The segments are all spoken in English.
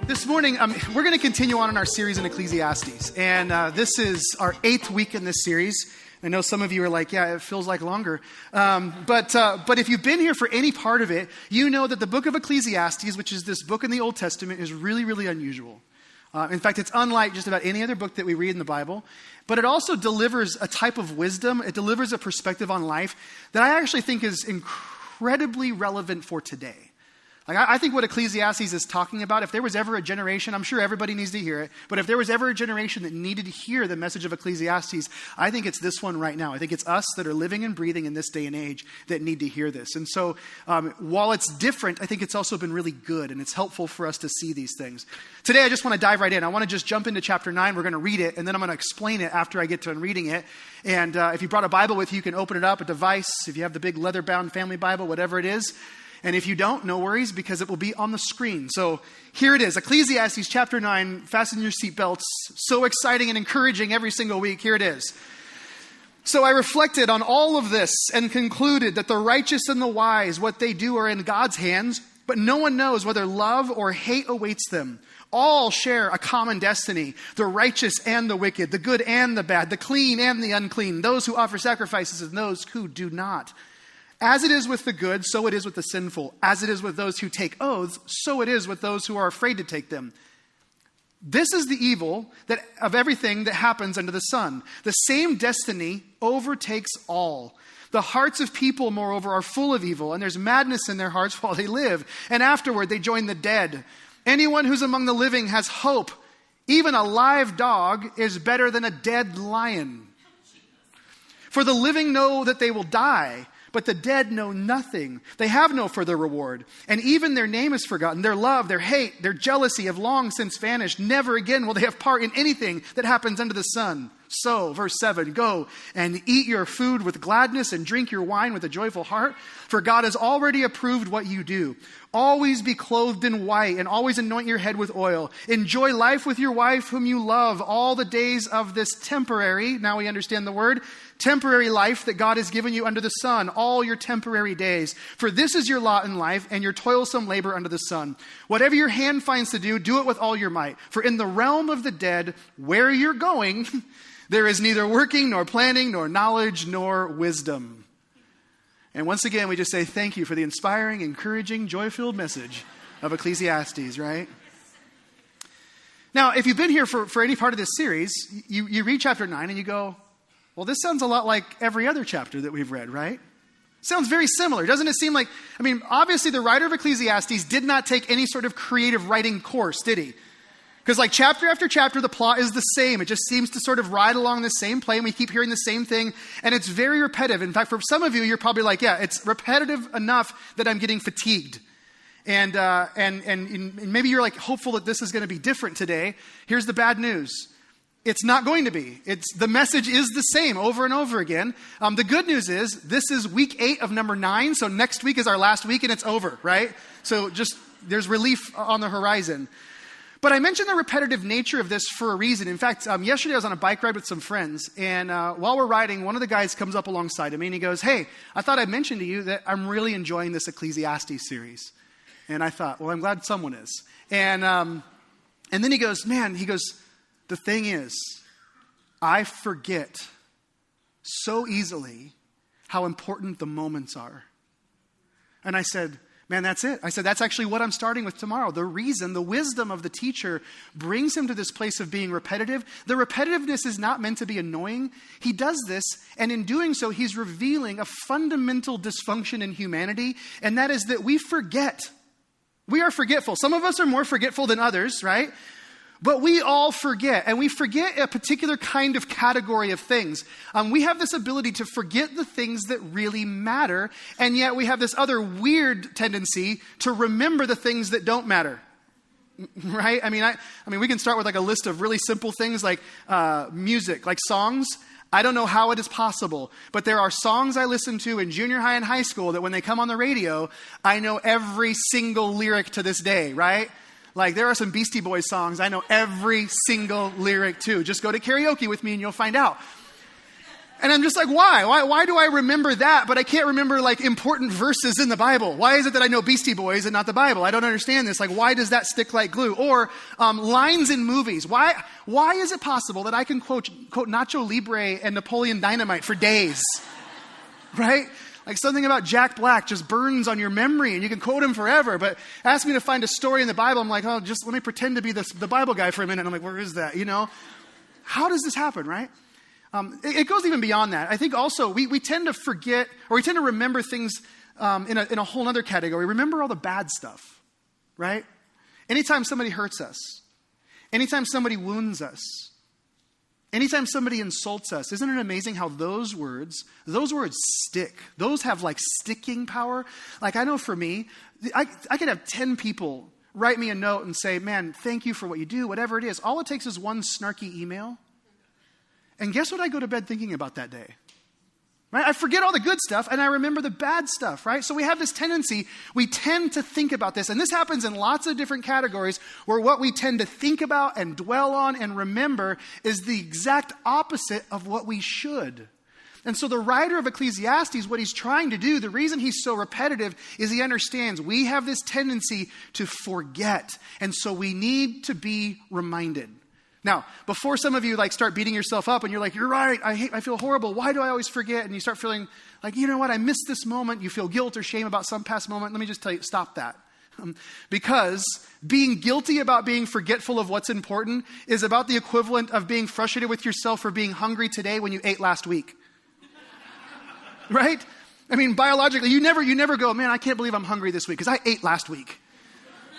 This morning, we're going to continue on in our series in Ecclesiastes, and this is our 8th week in this series. I know some of you are like, yeah, it feels like longer. But if you've been here for any part of it, you know that the book of Ecclesiastes, which is this book in the Old Testament, is really, really unusual. In fact, it's unlike just about any other book that we read in the Bible. But it also delivers a type of wisdom. It delivers a perspective on life that I actually think is incredibly relevant for today. Like, I think what Ecclesiastes is talking about, if there was ever a generation, I'm sure everybody needs to hear it, but if there was ever a generation that needed to hear the message of Ecclesiastes, I think it's this one right now. I think it's us that are living and breathing in this day and age that need to hear this. And so while it's different, I think it's also been really good, and it's helpful for us to see these things. Today, I just want to dive right in. I want to just jump into chapter 9. We're going to read it, and then I'm going to explain it after I get to reading it. And if you brought a Bible with you, you can open it up, a device, if you have the big leather-bound family Bible, whatever it is. And if you don't, no worries, because it will be on the screen. So here it is, Ecclesiastes chapter 9. Fasten your seatbelts. So exciting and encouraging every single week. Here it is. So I reflected on all of this and concluded that the righteous and the wise, what they do are in God's hands, but no one knows whether love or hate awaits them. All share a common destiny, the righteous and the wicked, the good and the bad, the clean and the unclean, those who offer sacrifices and those who do not. As it is with the good, so it is with the sinful. As it is with those who take oaths, so it is with those who are afraid to take them. This is the evil that of everything that happens under the sun. The same destiny overtakes all. The hearts of people, moreover, are full of evil, and there's madness in their hearts while they live. And afterward, they join the dead. Anyone who's among the living has hope. Even a live dog is better than a dead lion. For the living know that they will die, but the dead know nothing. They have no further reward. And even their name is forgotten. Their love, their hate, their jealousy have long since vanished. Never again will they have part in anything that happens under the sun. So, verse 7, go and eat your food with gladness and drink your wine with a joyful heart, for God has already approved what you do. Always be clothed in white and always anoint your head with oil. Enjoy life with your wife whom you love all the days of this temporary, now we understand the word, temporary life that God has given you under the sun, all your temporary days. For this is your lot in life and your toilsome labor under the sun. Whatever your hand finds to do, do it with all your might. For in the realm of the dead, where you're going, there is neither working, nor planning, nor knowledge, nor wisdom. And once again, we just say thank you for the inspiring, encouraging, joy-filled message of Ecclesiastes, right? Now, if you've been here for any part of this series, you read chapter 9 and you go, well, this sounds a lot like every other chapter that we've read, right? Sounds very similar. Doesn't it seem like, obviously the writer of Ecclesiastes did not take any sort of creative writing course, did he? Because like chapter after chapter, the plot is the same. It just seems to sort of ride along the same plane. We keep hearing the same thing, and it's very repetitive. In fact, for some of you, you're probably like, yeah, it's repetitive enough that I'm getting fatigued. And maybe you're like hopeful that this is going to be different today. Here's the bad news. It's not going to be. The message is the same over and over again. The good news is this is week 8 of number 9. So next week is our last week and it's over, right? So just there's relief on the horizon. But I mentioned the repetitive nature of this for a reason. In fact, yesterday I was on a bike ride with some friends, and while we're riding, one of the guys comes up alongside of me and he goes, hey, I thought I'd mention to you that I'm really enjoying this Ecclesiastes series. And I thought, well, I'm glad someone is. And then he goes, the thing is, I forget so easily how important the moments are. And I said, man, that's it. I said, that's actually what I'm starting with tomorrow. The wisdom of the teacher brings him to this place of being repetitive. The repetitiveness is not meant to be annoying. He does this, and in doing so, he's revealing a fundamental dysfunction in humanity, and that is that we forget. We are forgetful. Some of us are more forgetful than others, right? But we all forget, and we forget a particular kind of category of things. We have this ability to forget the things that really matter, and yet we have this other weird tendency to remember the things that don't matter. Right? I mean, we can start with like a list of really simple things like music, like songs. I don't know how it is possible, but there are songs I listened to in junior high and high school that when they come on the radio, I know every single lyric to this day, right? Like there are some Beastie Boys songs I know every single lyric to. Just go to karaoke with me and you'll find out. And I'm just like, why? Why do I remember that, but I can't remember like important verses in the Bible? Why is it that I know Beastie Boys and not the Bible? I don't understand this. Like, why does that stick like glue? Or lines in movies. Why is it possible that I can quote Nacho Libre and Napoleon Dynamite for days? Right? Like something about Jack Black just burns on your memory and you can quote him forever. But ask me to find a story in the Bible. I'm like, oh, just let me pretend to be the Bible guy for a minute. And I'm like, where is that? You know? How does this happen, right? It goes even beyond that. I think also we tend to forget, or we tend to remember things in a whole other category. Remember all the bad stuff, right? Anytime somebody hurts us, anytime somebody wounds us, anytime somebody insults us, isn't it amazing how those words stick? Those have like sticking power. Like I know for me, I could have 10 people write me a note and say, man, thank you for what you do, whatever it is. All it takes is one snarky email. And guess what I go to bed thinking about that day? Right? I forget all the good stuff and I remember the bad stuff, right? So we have this tendency, we tend to think about this. And this happens in lots of different categories where what we tend to think about and dwell on and remember is the exact opposite of what we should. And so the writer of Ecclesiastes, what he's trying to do, the reason he's so repetitive is he understands we have this tendency to forget. And so we need to be reminded. Now, before some of you like start beating yourself up and you're like, you're right, I feel horrible. Why do I always forget? And you start feeling like, you know what, I missed this moment. You feel guilt or shame about some past moment. Let me just tell you, stop that. Because being guilty about being forgetful of what's important is about the equivalent of being frustrated with yourself for being hungry today when you ate last week. Right? I mean, biologically, you never go, man, I can't believe I'm hungry this week because I ate last week.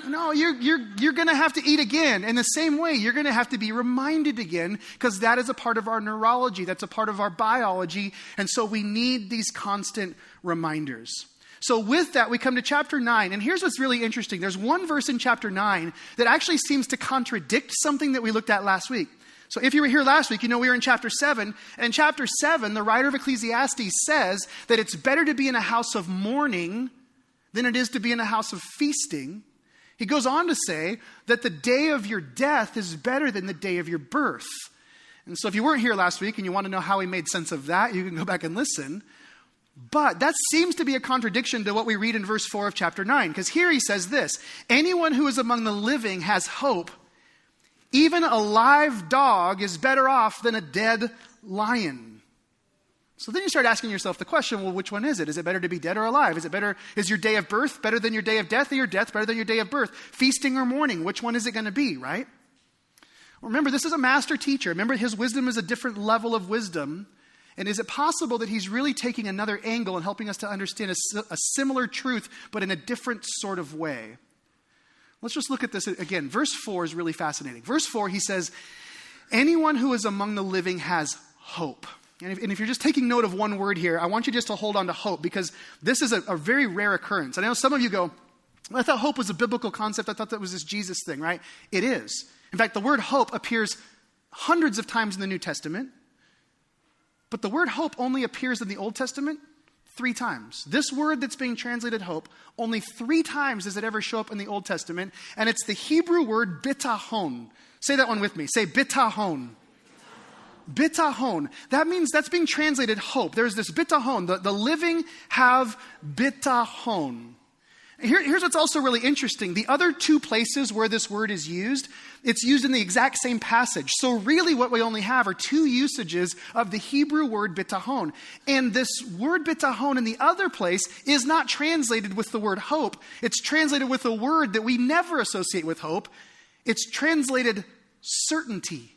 No, you're going to have to eat again. In the same way, you're going to have to be reminded again because that is a part of our neurology. That's a part of our biology. And so we need these constant reminders. So with that, we come to chapter 9. And here's what's really interesting. There's one verse in chapter 9 that actually seems to contradict something that we looked at last week. So if you were here last week, you know we were in chapter 7. And in chapter 7, the writer of Ecclesiastes says that it's better to be in a house of mourning than it is to be in a house of feasting. He goes on to say that the day of your death is better than the day of your birth. And so if you weren't here last week and you want to know how he made sense of that, you can go back and listen. But that seems to be a contradiction to what we read in verse 4 of chapter 9. Because here he says this, anyone who is among the living has hope. Even a live dog is better off than a dead lion. So then you start asking yourself the question, well, which one is it? Is it better to be dead or alive? Is your day of birth better than your day of death, or your death better than your day of birth? Feasting or mourning? Which one is it going to be, right? Remember, this is a master teacher. Remember, his wisdom is a different level of wisdom. And is it possible that he's really taking another angle and helping us to understand a similar truth, but in a different sort of way? Let's just look at this again. Verse 4 is really fascinating. Verse 4, he says, anyone who is among the living has hope. And if you're just taking note of one word here, I want you just to hold on to hope because this is a very rare occurrence. I know some of you go, I thought hope was a biblical concept. I thought that was this Jesus thing, right? It is. In fact, the word hope appears hundreds of times in the New Testament. But the word hope only appears in the Old Testament 3 times. This word that's being translated hope, only 3 times does it ever show up in the Old Testament. And it's the Hebrew word bitahon. Say that one with me. Say bitahon. Bitahon. That means that's being translated hope. There's this bitahon. The living have bitahon. Here's what's also really interesting. The other 2 places where this word is used, it's used in the exact same passage. So really what we only have are 2 usages of the Hebrew word bitahon. And this word bitahon in the other place is not translated with the word hope. It's translated with a word that we never associate with hope. It's translated certainty.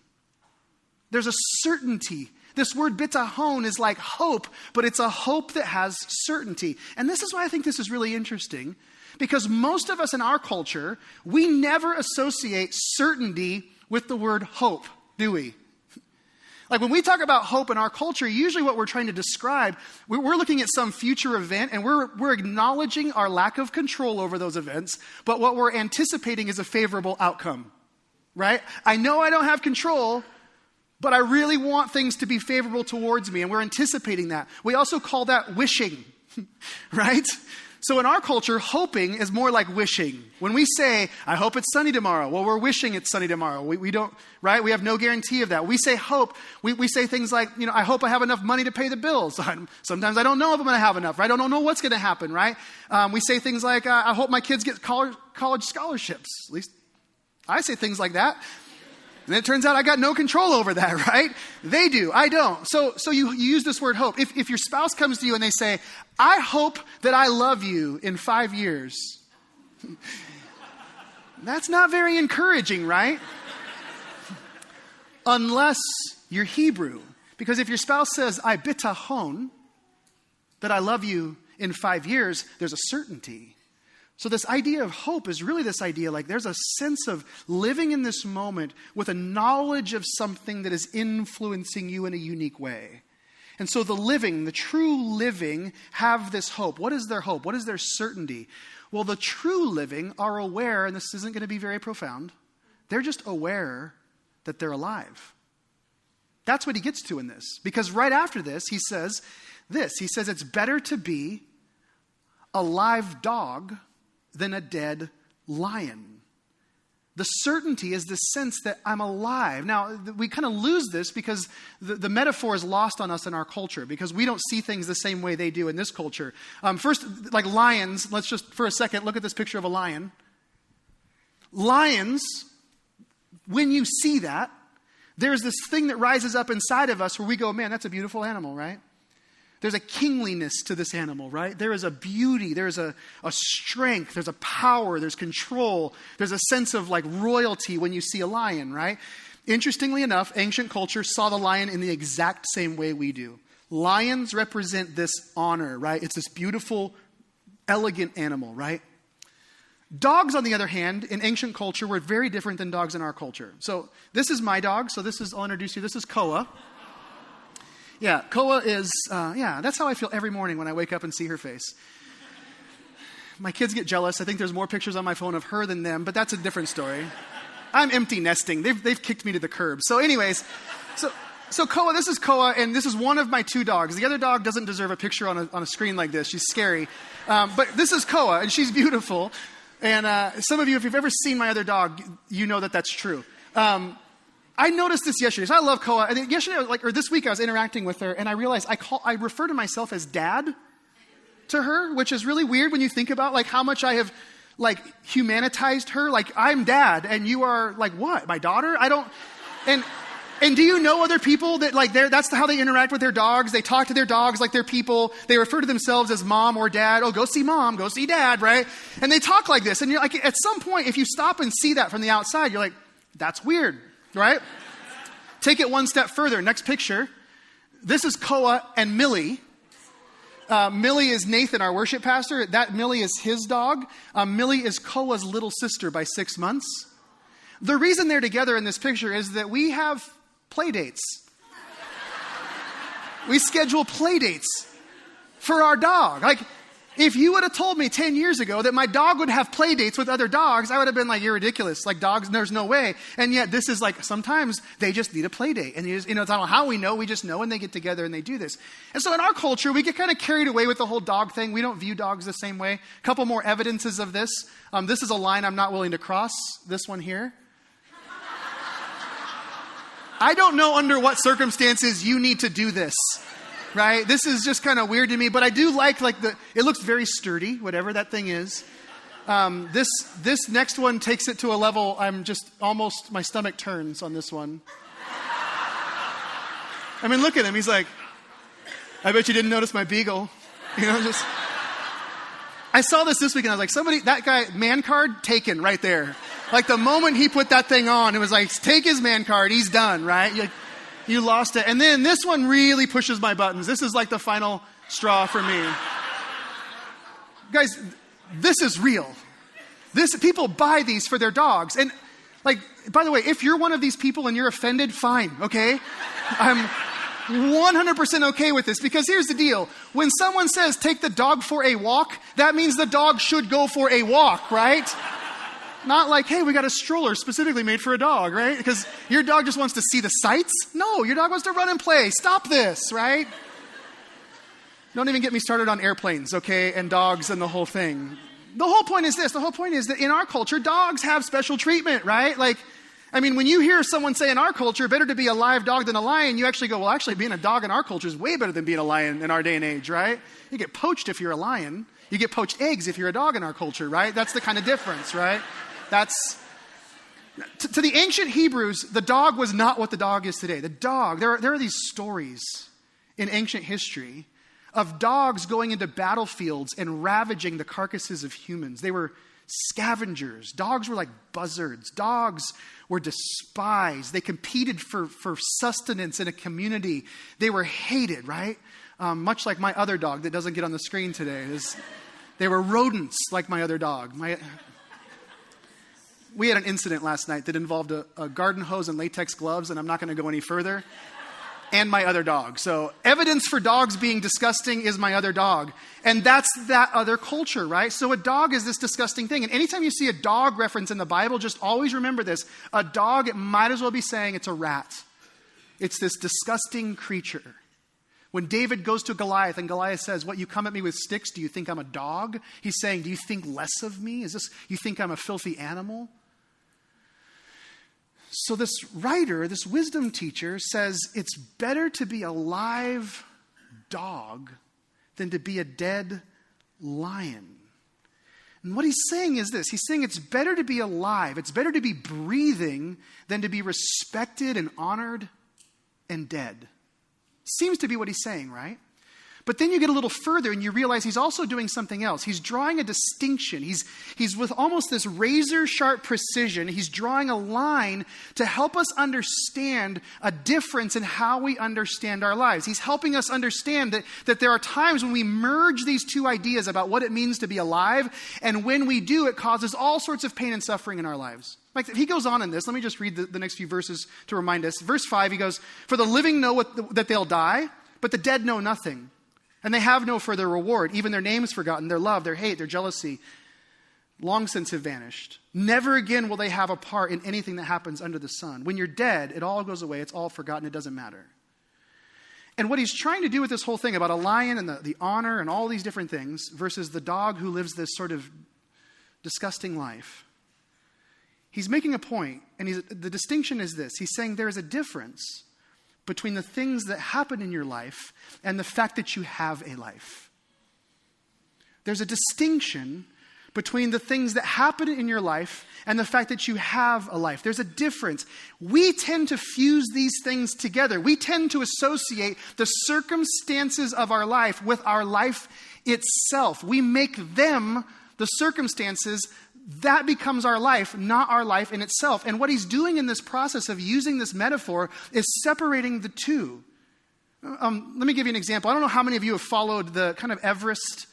There's a certainty. This word bitahon is like hope, but it's a hope that has certainty. And this is why I think this is really interesting, because most of us in our culture, we never associate certainty with the word hope, do we? Like when we talk about hope in our culture, usually what we're trying to describe, we're looking at some future event and we're acknowledging our lack of control over those events, but what we're anticipating is a favorable outcome, right? I know I don't have control, but I really want things to be favorable towards me, and we're anticipating that. We also call that wishing, right? So in our culture, hoping is more like wishing. When we say, I hope it's sunny tomorrow, well, we're wishing it's sunny tomorrow. We don't, right? We have no guarantee of that. We say hope. We say things like, I hope I have enough money to pay the bills. Sometimes I don't know if I'm going to have enough, right? I don't know what's going to happen, right? We say things like, I hope my kids get college scholarships. At least I say things like that. And it turns out I got no control over that, right? They do. I don't. So you use this word hope. If your spouse comes to you and they say, I hope that I love you in 5 years. That's not very encouraging, right? Unless you're Hebrew. Because if your spouse says, I bitachon, that I love you in 5 years, there's a certainty. So this idea of hope is really this idea like there's a sense of living in this moment with a knowledge of something that is influencing you in a unique way. And so the true living have this hope. What is their hope? What is their certainty? Well, the true living are aware, and this isn't going to be very profound, they're just aware that they're alive. That's what he gets to in this. Because right after this, he says it's better to be a live dog than a dead lion. The certainty is the sense that I'm alive. Now, we kind of lose this because the metaphor is lost on us in our culture because we don't see things the same way they do in this culture. First, like lions, let's just for a second look at this picture of a lion. Lions, when you see that, there's this thing that rises up inside of us where we go, man, that's a beautiful animal, right? There's a kingliness to this animal, right? There is a beauty, there's a strength, there's a power, there's control, there's a sense of like royalty when you see a lion, right? Interestingly enough, ancient culture saw the lion in the exact same way we do. Lions represent this honor, right? It's this beautiful, elegant animal, right? Dogs, on the other hand, in ancient culture were very different than dogs in our culture. So this is my dog, I'll introduce you, this is Koa. Yeah, Koa is, that's how I feel every morning when I wake up and see her face. My kids get jealous. I think there's more pictures on my phone of her than them, but that's a different story. I'm empty nesting. They've kicked me to the curb. So anyways, so Koa, this is Koa, and this is one of my 2 dogs. The other dog doesn't deserve a picture on a screen like this. She's scary. But this is Koa, and she's beautiful. And some of you, if you've ever seen my other dog, you know that that's true. I noticed this yesterday. So I love Koa. And yesterday, this week, I was interacting with her, and I realized I refer to myself as dad to her, which is really weird when you think about how much I have humanitized her. I'm dad, and you are what? My daughter? I don't. And do you know other people that that's how they interact with their dogs? They talk to their dogs like they're people. They refer to themselves as mom or dad. Oh, go see mom, go see dad, right? And they talk like this. And you're at some point, if you stop and see that from the outside, you're like, that's weird. Right? Take it one step further. Next picture. This is Koa and Millie. Millie is Nathan, our worship pastor. That Millie is his dog. Millie is Koa's little sister by 6 months. The reason they're together in this picture is that we have play dates. We schedule play dates for our dog. If you would have told me 10 years ago that my dog would have play dates with other dogs, I would have been like, you're ridiculous. Dogs, there's no way. And yet this is sometimes they just need a play date. And I don't know how we know, we just know, and they get together and they do this. And so in our culture, we get kind of carried away with the whole dog thing. We don't view dogs the same way. A couple more evidences of this. This is a line I'm not willing to cross. This one here. I don't know under what circumstances you need to do this. Right? This is just kind of weird to me, but I do like it looks very sturdy, whatever that thing is. This next one takes it to a level I'm just almost, my stomach turns on this one. I mean, look at him. He's like, I bet you didn't notice my beagle. I saw this week and I was like, that guy, man card taken right there. The moment he put that thing on, it was like, take his man card. He's done, right? You lost it. And then this one really pushes my buttons. This is the final straw for me. Guys, this is real. People buy these for their dogs. And by the way, if you're one of these people and you're offended, fine, okay? I'm 100% okay with this because here's the deal. When someone says take the dog for a walk, that means the dog should go for a walk, right? Not hey, we got a stroller specifically made for a dog, right? Because your dog just wants to see the sights. No, your dog wants to run and play. Stop this, right? Don't even get me started on airplanes, okay, and dogs and the whole thing. The whole point is this. The whole point is that in our culture, dogs have special treatment, right? Like, I mean, when you hear someone say in our culture, better to be a live dog than a lion, you actually go, well, actually being a dog in our culture is way better than being a lion in our day and age, right? You get poached if you're a lion. You get poached eggs if you're a dog in our culture, right? That's the kind of difference, right? To the ancient Hebrews, the dog was not what the dog is today. The dog, there are these stories in ancient history of dogs going into battlefields and ravaging the carcasses of humans. They were scavengers. Dogs were like buzzards. Dogs were despised. They competed for sustenance in a community. They were hated, right? Much like my other dog that doesn't get on the screen today. They were rodents like my other dog. We had an incident last night that involved a garden hose and latex gloves, and I'm not going to go any further, and my other dog. So evidence for dogs being disgusting is my other dog. And that's that other culture, right? So a dog is this disgusting thing. And anytime you see a dog reference in the Bible, just always remember this. A dog, it might as well be saying it's a rat. It's this disgusting creature. When David goes to Goliath and Goliath says, what, you come at me with sticks? Do you think I'm a dog? He's saying, do you think less of me? You think I'm a filthy animal? So this writer, this wisdom teacher says it's better to be a live dog than to be a dead lion. And what he's saying is this. He's saying it's better to be alive. It's better to be breathing than to be respected and honored and dead. Seems to be what he's saying, right? But then you get a little further and you realize he's also doing something else. He's drawing a distinction. He's with almost this razor sharp precision. He's drawing a line to help us understand a difference in how we understand our lives. He's helping us understand that there are times when we merge these two ideas about what it means to be alive, and when we do, it causes all sorts of pain and suffering in our lives. Like, he goes on in this. Let me just read the next few verses to remind us. Verse 5, he goes, "For the living know that they'll die, but the dead know nothing. And they have no further reward. Even their name is forgotten, their love, their hate, their jealousy, long since have vanished. Never again will they have a part in anything that happens under the sun. When you're dead, it all goes away. It's all forgotten. It doesn't matter." And what he's trying to do with this whole thing about a lion and the honor and all these different things versus the dog who lives this sort of disgusting life, he's making a point, and the distinction is this. He's saying there is a difference between the things that happen in your life and the fact that you have a life. There's a distinction between the things that happen in your life and the fact that you have a life. There's a difference. We tend to fuse these things together. We tend to associate the circumstances of our life with our life itself. We make them the circumstances. That becomes our life, not our life in itself. And what he's doing in this process of using this metaphor is separating the two. Let me give you an example. I don't know how many of you have followed the kind of Everest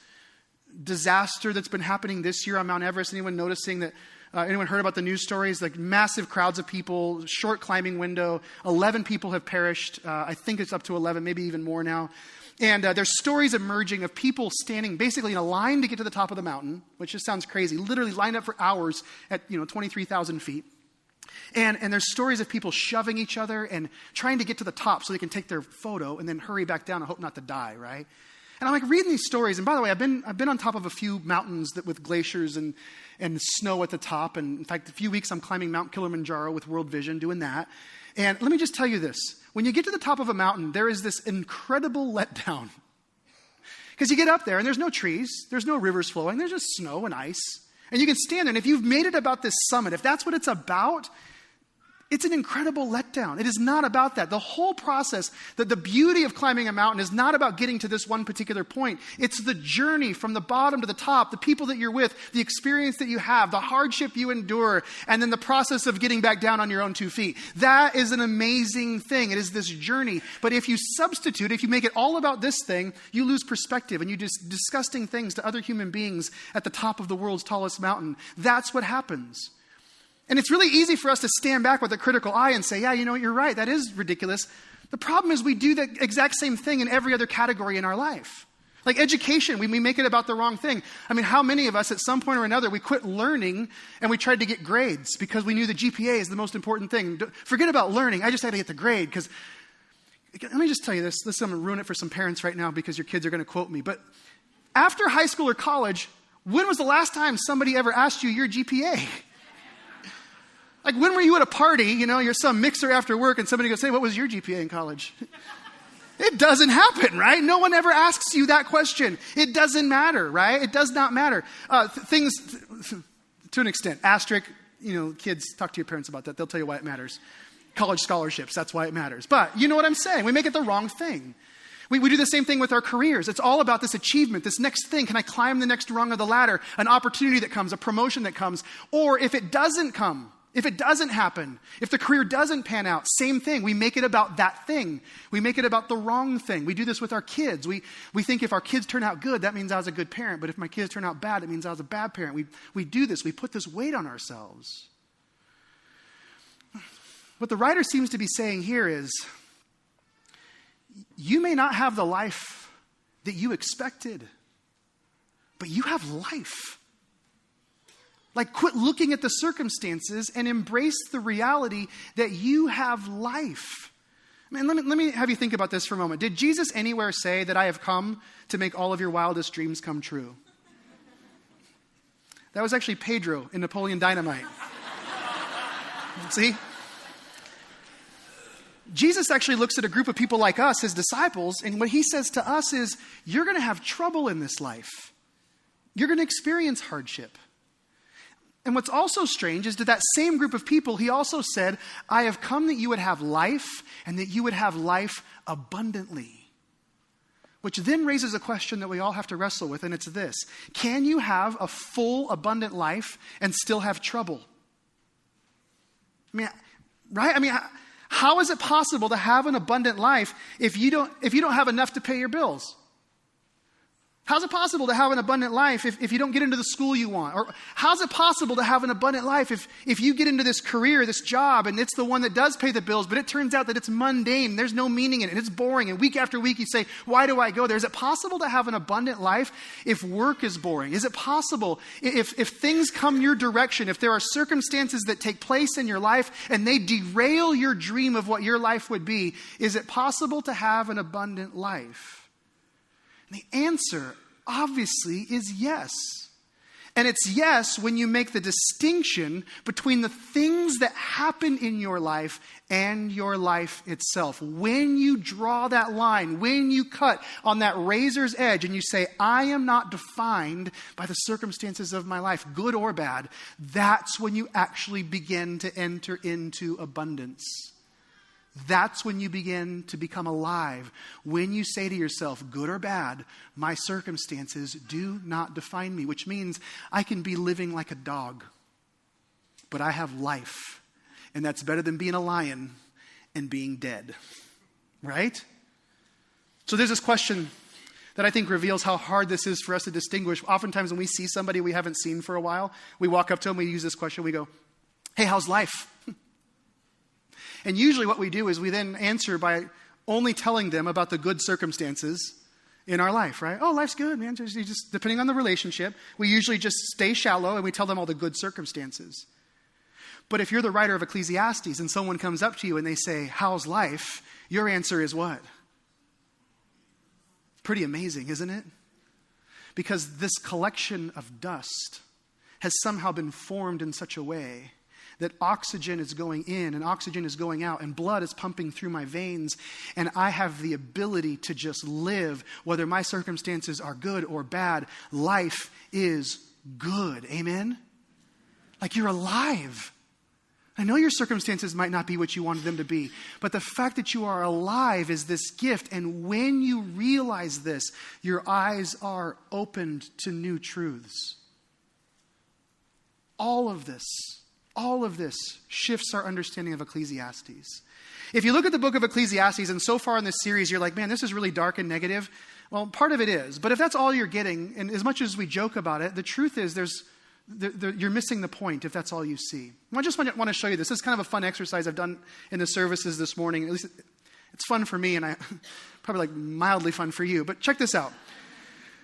disaster that's been happening this year on Mount Everest. Anyone noticing that? Anyone heard about the news stories? Like massive crowds of people, short climbing window. 11 people have perished. I think it's up to 11, maybe even more now. And there's stories emerging of people standing basically in a line to get to the top of the mountain, which just sounds crazy, literally lined up for hours at 23,000 feet. And there's stories of people shoving each other and trying to get to the top so they can take their photo and then hurry back down and hope not to die, right? And I'm like reading these stories. And by the way, I've been on top of a few mountains with glaciers and snow at the top. And in fact, a few weeks I'm climbing Mount Kilimanjaro with World Vision, doing that. And let me just tell you this. When you get to the top of a mountain, there is this incredible letdown. Because you get up there and there's no trees, there's no rivers flowing, there's just snow and ice. And you can stand there, and if you've made it about this summit, if that's what it's about, it's an incredible letdown. It is not about that. The whole process, the beauty of climbing a mountain is not about getting to this one particular point. It's the journey from the bottom to the top, the people that you're with, the experience that you have, the hardship you endure, and then the process of getting back down on your own 2 feet. That is an amazing thing. It is this journey. But if you substitute, if you make it all about this thing, you lose perspective and you do disgusting things to other human beings at the top of the world's tallest mountain. That's what happens. And it's really easy for us to stand back with a critical eye and say, yeah, you know what, you're right. That is ridiculous. The problem is we do the exact same thing in every other category in our life. Like education, we make it about the wrong thing. I mean, how many of us at some point or another, we quit learning and we tried to get grades because we knew the GPA is the most important thing. Forget about learning. I just had to get the grade because Let me just tell you this. Listen, I'm going to ruin it for some parents right now because your kids are going to quote me. But after high school or college, when was the last time somebody ever asked you your GPA? Like, when were you at a party, you're some mixer after work and somebody goes, hey, what was your GPA in college? It doesn't happen, right? No one ever asks you that question. It doesn't matter, right? It does not matter. Things, to an extent, asterisk, kids, talk to your parents about that. They'll tell you why it matters. College scholarships, that's why it matters. But you know what I'm saying? We make it the wrong thing. We do the same thing with our careers. It's all about this achievement, this next thing. Can I climb the next rung of the ladder? An opportunity that comes, a promotion that comes. Or if it doesn't come, if it doesn't happen, if the career doesn't pan out, same thing. We make it about that thing. We make it about the wrong thing. We do this with our kids. We think if our kids turn out good, that means I was a good parent. But if my kids turn out bad, it means I was a bad parent. We do this. We put this weight on ourselves. What the writer seems to be saying here is, you may not have the life that you expected, but you have life. Like, quit looking at the circumstances and embrace the reality that you have life. Man, let me have you think about this for a moment. Did Jesus anywhere say that I have come to make all of your wildest dreams come true? That was actually Pedro in Napoleon Dynamite. See? Jesus actually looks at a group of people like us, his disciples, and what he says to us is, you're going to have trouble in this life. You're going to experience hardship. And what's also strange is to that same group of people, he also said, I have come that you would have life and that you would have life abundantly. Which then raises a question that we all have to wrestle with, and it's this. Can you have a full, abundant life and still have trouble? Right? How is it possible to have an abundant life if you don't have enough to pay your bills? How's it possible to have an abundant life if you don't get into the school you want? Or how's it possible to have an abundant life if you get into this career, this job, and it's the one that does pay the bills, but it turns out that it's mundane, there's no meaning in it, and it's boring, and week after week you say, why do I go there? Is it possible to have an abundant life if work is boring? Is it possible if things come your direction, if there are circumstances that take place in your life and they derail your dream of what your life would be, is it possible to have an abundant life? And the answer, obviously, is yes. And it's yes when you make the distinction between the things that happen in your life and your life itself. When you draw that line, when you cut on that razor's edge and you say, I am not defined by the circumstances of my life, good or bad, that's when you actually begin to enter into abundance. That's when you begin to become alive. When you say to yourself, good or bad, my circumstances do not define me, which means I can be living like a dog, but I have life. And that's better than being a lion and being dead, right? So there's this question that I think reveals how hard this is for us to distinguish. Oftentimes when we see somebody we haven't seen for a while, we walk up to them, we use this question, we go, hey, how's life? And usually what we do is we then answer by only telling them about the good circumstances in our life, right? Oh, life's good, man. Just depending on the relationship, we usually just stay shallow and we tell them all the good circumstances. But if you're the writer of Ecclesiastes and someone comes up to you and they say, how's life? Your answer is what? Pretty amazing, isn't it? Because this collection of dust has somehow been formed in such a way that oxygen is going in and oxygen is going out and blood is pumping through my veins, and I have the ability to just live whether my circumstances are good or bad. Life is good. Amen? Like, you're alive. I know your circumstances might not be what you wanted them to be, but the fact that you are alive is this gift, and when you realize this, your eyes are opened to new truths. All of this shifts our understanding of Ecclesiastes. If you look at the book of Ecclesiastes, and so far in this series, you're like, man, this is really dark and negative. Well, part of it is. But if that's all you're getting, and as much as we joke about it, the truth is you're missing the point if that's all you see. I just want to show you this. This is kind of a fun exercise I've done in the services this morning. At least it's fun for me, and probably like mildly fun for you. But check this out.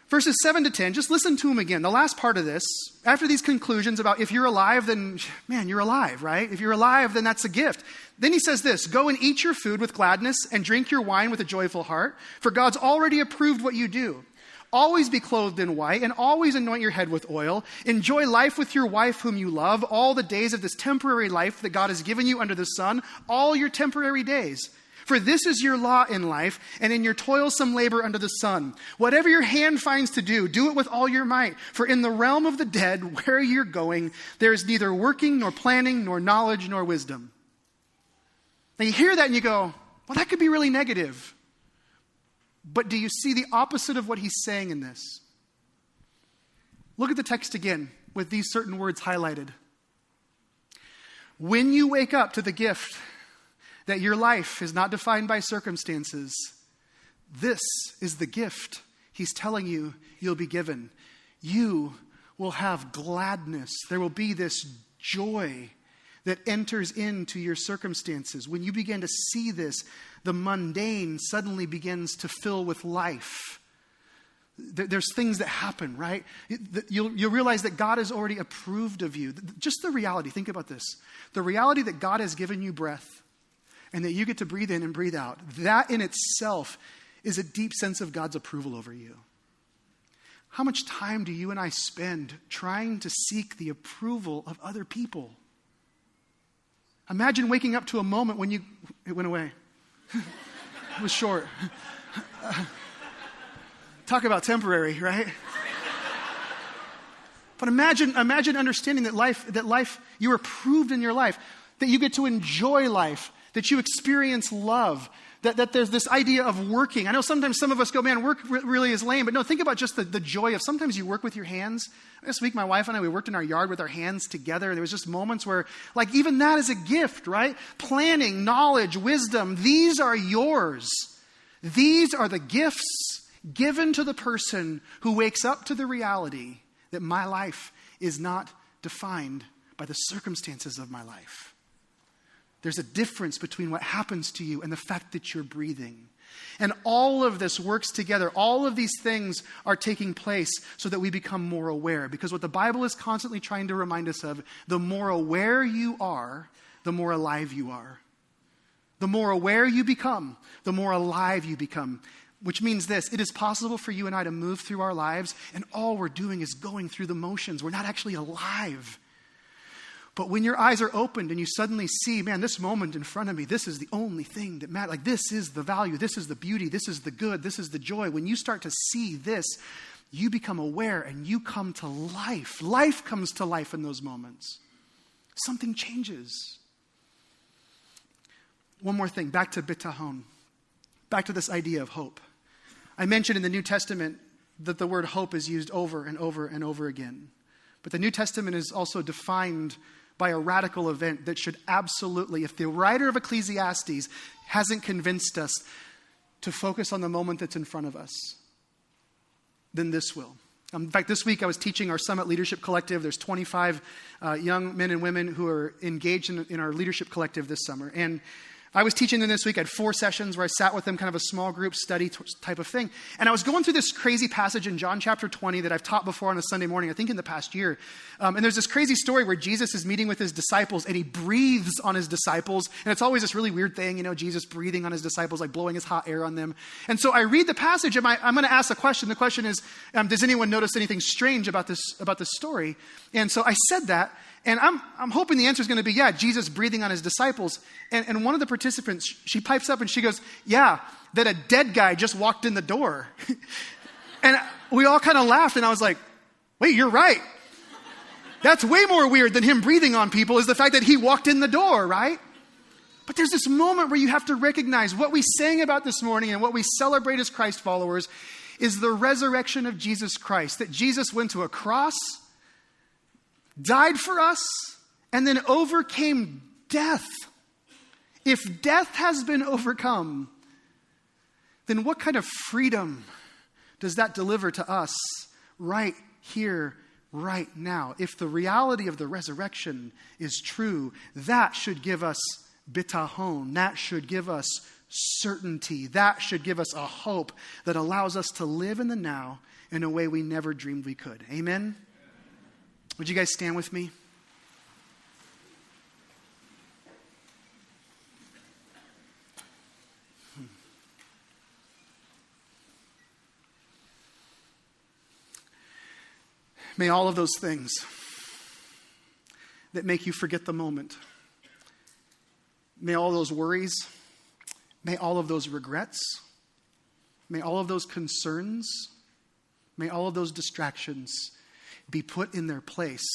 Verses 7 to 10, just listen to him again. The last part of this, after these conclusions about if you're alive, then, man, you're alive, right? If you're alive, then that's a gift. Then he says this, go and eat your food with gladness and drink your wine with a joyful heart, for God's already approved what you do. Always be clothed in white and always anoint your head with oil. Enjoy life with your wife whom you love, all the days of this temporary life that God has given you under the sun, all your temporary days. For this is your lot in life, and in your toilsome labor under the sun. Whatever your hand finds to do, do it with all your might. For in the realm of the dead, where you're going, there is neither working, nor planning, nor knowledge, nor wisdom. Now you hear that and you go, well, that could be really negative. But do you see the opposite of what he's saying in this? Look at the text again with these certain words highlighted. When you wake up to the gift that your life is not defined by circumstances, this is the gift he's telling you you'll be given. You will have gladness. There will be this joy that enters into your circumstances. When you begin to see this, the mundane suddenly begins to fill with life. There's things that happen, right? You'll realize that God has already approved of you. Just the reality, think about this. The reality that God has given you breath, and that you get to breathe in and breathe out, that in itself is a deep sense of God's approval over you. How much time do you and I spend trying to seek the approval of other people? Imagine waking up to a moment when it went away. It was short. Talk about temporary, right? But imagine understanding that life, you are approved in your life, that you get to enjoy life, that you experience love, that there's this idea of working. I know sometimes some of us go, man, work really is lame. But no, think about just the joy of sometimes you work with your hands. This week, my wife and I, we worked in our yard with our hands together. There was just moments where, like, even that is a gift, right? Planning, knowledge, wisdom, these are yours. These are the gifts given to the person who wakes up to the reality that my life is not defined by the circumstances of my life. There's a difference between what happens to you and the fact that you're breathing. And all of this works together. All of these things are taking place so that we become more aware. Because what the Bible is constantly trying to remind us of, the more aware you are, the more alive you are. The more aware you become, the more alive you become. Which means this, it is possible for you and I to move through our lives and all we're doing is going through the motions. We're not actually alive. But when your eyes are opened and you suddenly see, man, this moment in front of me, this is the only thing that matters. Like, this is the value, this is the beauty, this is the good, this is the joy. When you start to see this, you become aware and you come to life. Life comes to life in those moments. Something changes. One more thing, back to bitahon. Back to this idea of hope. I mentioned in the New Testament that the word hope is used over and over and over again. But the New Testament is also defined by a radical event that should absolutely, if the writer of Ecclesiastes hasn't convinced us to focus on the moment that's in front of us, then this will. In fact, this week I was teaching our Summit Leadership Collective. There's 25 young men and women who are engaged in our leadership collective this summer. And I was teaching them this week. I had 4 sessions where I sat with them, kind of a small group study type of thing. And I was going through this crazy passage in John chapter 20 that I've taught before on a Sunday morning, I think in the past year. And there's this crazy story where Jesus is meeting with his disciples and he breathes on his disciples. And it's always this really weird thing, Jesus breathing on his disciples, like blowing his hot air on them. And so I read the passage and I'm going to ask a question. The question is, does anyone notice anything strange about this story? And so I said that. And I'm hoping the answer is going to be, yeah, Jesus breathing on his disciples. And one of the participants, she pipes up and she goes, yeah, that a dead guy just walked in the door. And we all kind of laughed and I was like, wait, you're right. That's way more weird than him breathing on people is the fact that he walked in the door, right? But there's this moment where you have to recognize what we sang about this morning and what we celebrate as Christ followers is the resurrection of Jesus Christ. That Jesus went to a cross, died for us, and then overcame death. If death has been overcome, then what kind of freedom does that deliver to us right here, right now? If the reality of the resurrection is true, that should give us bitahon. That should give us certainty. That should give us a hope that allows us to live in the now in a way we never dreamed we could. Amen? Would you guys stand with me? May all of those things that make you forget the moment, may all those worries, may all of those regrets, may all of those concerns, may all of those distractions be put in their place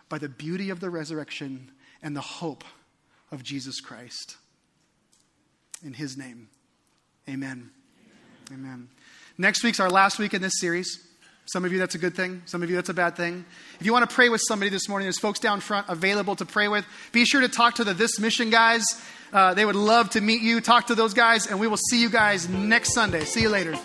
by the beauty of the resurrection and the hope of Jesus Christ. In his name, amen. Amen. Next week's our last week in this series. Some of you, that's a good thing. Some of you, that's a bad thing. If you want to pray with somebody this morning, there's folks down front available to pray with. Be sure to talk to the This Mission guys. They would love to meet you. Talk to those guys, and we will see you guys next Sunday. See you later.